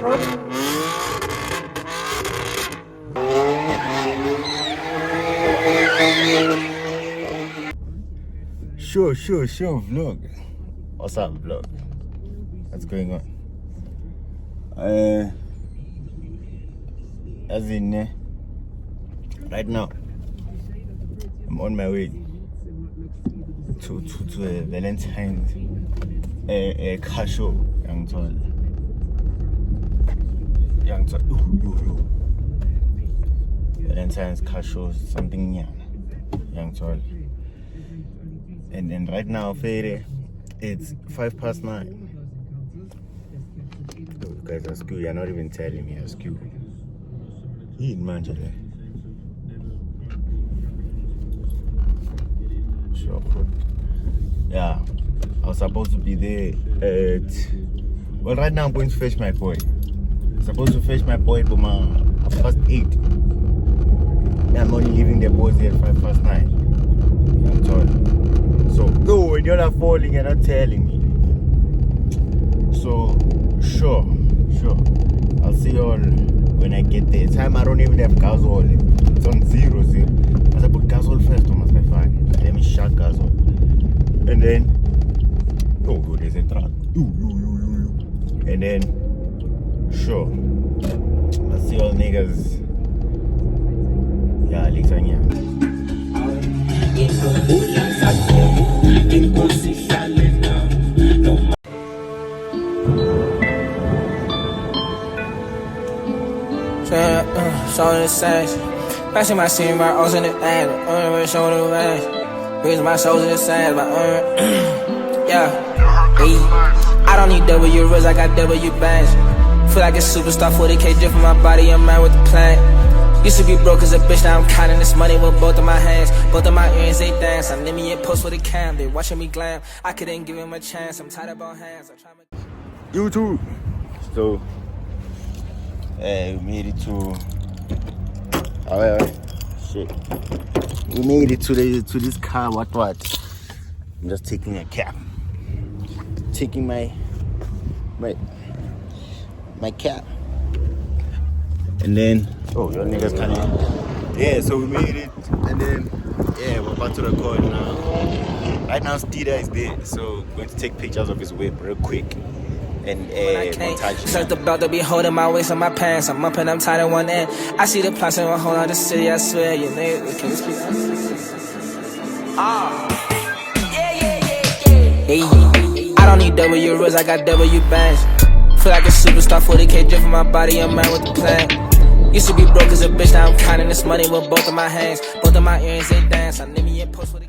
Sure, vlog. What's up, vlog? What's going on? As in, right now, I'm on my way to a Valentines car show. Young tall. Valentines car show, something young tall. And then right now, Fede, it's 9:05. Oh, you guys are skew. You're not even telling me you're skew. He in Manchester. Sure. Yeah, I was supposed to be there at. Well, right now I'm going to fetch my boy. I'm supposed to fetch my boy for my 8:30. Yeah, I'm only leaving the boys here at 9:05. I'm sorry. So, when you're not falling, you're not telling me. So, sure. I'll see you all when I get there. Time I don't even have gasol. It's on 0. As I put gasol first, Thomas, my fine. Let me shut gasol. And then, there's a truck. And then, sure. I'll see all niggas. Yeah, Alexandria. Showing the size. Passing my scene, my O's in the ass. Showing the range. Raising my souls in the sand. Yeah. Hey. I don't need W rose, I got W bands. Feel like a superstar, 40K drip from my body, I'm mad with the plan. Used to be broke as a bitch, now I'm counting this money with both of my hands. Both of my earrings, they dance. I let me in post for the cam, they watching me glam. I couldn't give him a chance, I'm tired about hands. YouTube. So, we made it to. Shit. We made it to this car. What? I'm just taking a cab. Taking my cab. And then, your niggas coming. Yeah, so we made it. And then, we're about to record now. Right now, Steeder is there. So, we're going to take pictures of his whip real quick. And montage. Search the belt to be holding my waist on my pants. I'm up and I'm tied at one end. I see the plots in one whole other city, I swear. You niggas can't speak. Hey, I don't need W rose, I got W bands. Feel like a superstar, 40K drip from my body, I'm mad with the plan. Used to be broke as a bitch, now I'm counting this money with both of my hands. Both of my earrings, they dance. I let me in post for the.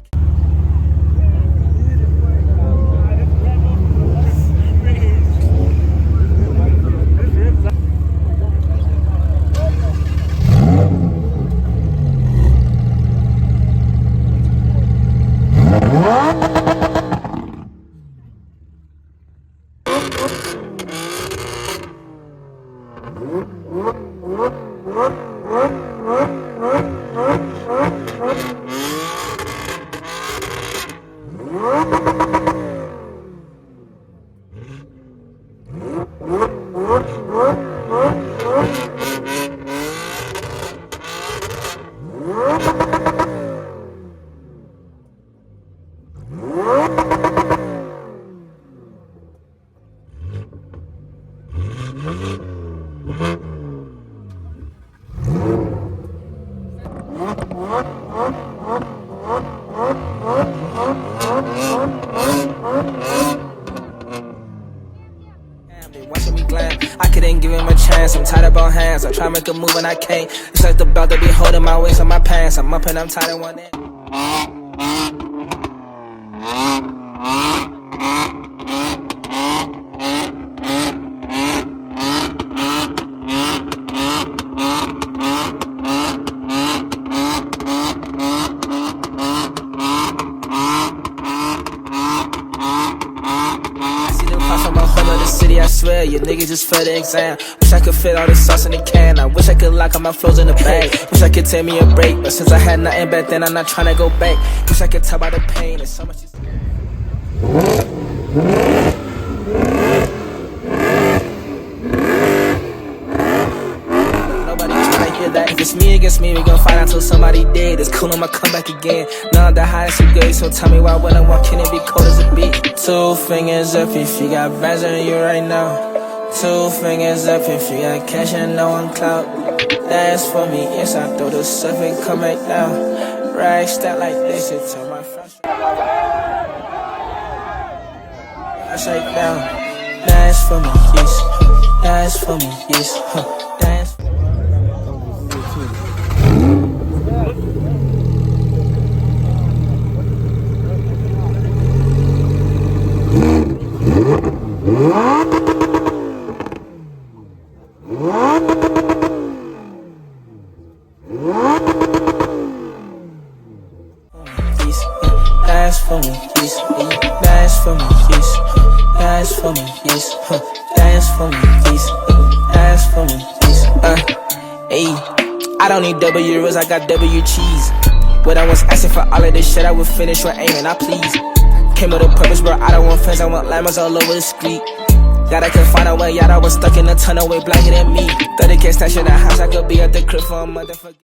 I couldn't give him a chance, I'm tied up on hands. I try to make a move and I can't. It's like the belt to be holding my waist on my pants. I'm up and I'm tied at one end. I swear, you niggas just failed the exam. Wish I could fit all the sauce in the can. I wish I could lock all my flows in the bag. Wish I could take me a break, but since I had nothing back then, I'm not trying to go back. Wish I could tell by the pain, there's so much. shit that if it's me against me, we gon' fight until somebody dead. It's cool, I'ma come back again. Now I'm the highest you good, so tell me why when I walk in it be cold as a beat. 2 fingers up if you got bands on you right now. 2 fingers up if you got cash and no one clout. That's for me, yes, I throw the stuff and come back down. Rag stack like this, it tell my friends. I shake down. That's for me, yes. That's for me, yes. That's for me. That's for me, yes. That's for me, yes. That's for me, yes. That's for me, yes. That's for me, yes. Ayy, I don't need W rolls, I got W cheese. When I was asking for all of this shit, I would finish with aiming, I please. Came with a purpose, bro, I don't want fans, I want llamas all over the street. God, I could find a way out, I was stuck in a tunnel way blacker than me. 30K stash in the house, I could be at the crib for a motherfucker.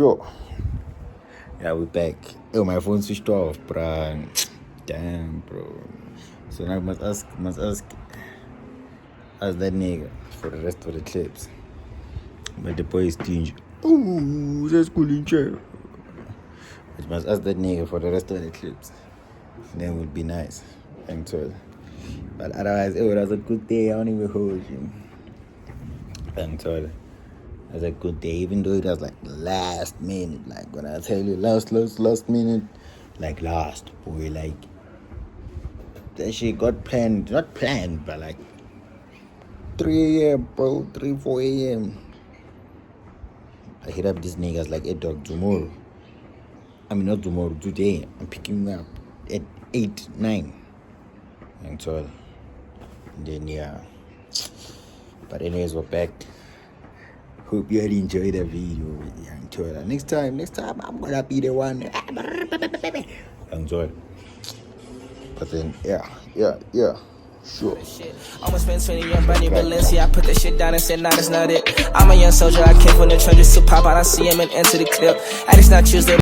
Sure. Yeah, we're back. Oh, my phone switched off, bro. Damn, bro. So now I must ask that nigga for the rest of the clips. But the boy is stingy. Ooh, that's cool in chair. But must ask that nigga for the rest of the clips. Then would be nice. And so, but otherwise, it was a good day. I don't even hold you. And so, it was a good day, even though it was like last minute. Like when I tell you last minute, like last, boy, like that shit got planned, not planned, but like 3 a.m., bro, 4 a.m. I hit up these niggas like, hey dog, tomorrow. I mean, not tomorrow, today. I'm picking me up at 8, 9. And so, then yeah. But anyways, we're back. Hope you all enjoyed the video. Yeah, next time, I'm gonna be the one. Enjoy. But then, yeah. Sure. I'ma spend 20 on Bunny Valencia. I put that shit down and said, nah, that's not it. I'm a young soldier. I came from the trenches to pop out. I see him and enter the clip. And it's not Tuesday.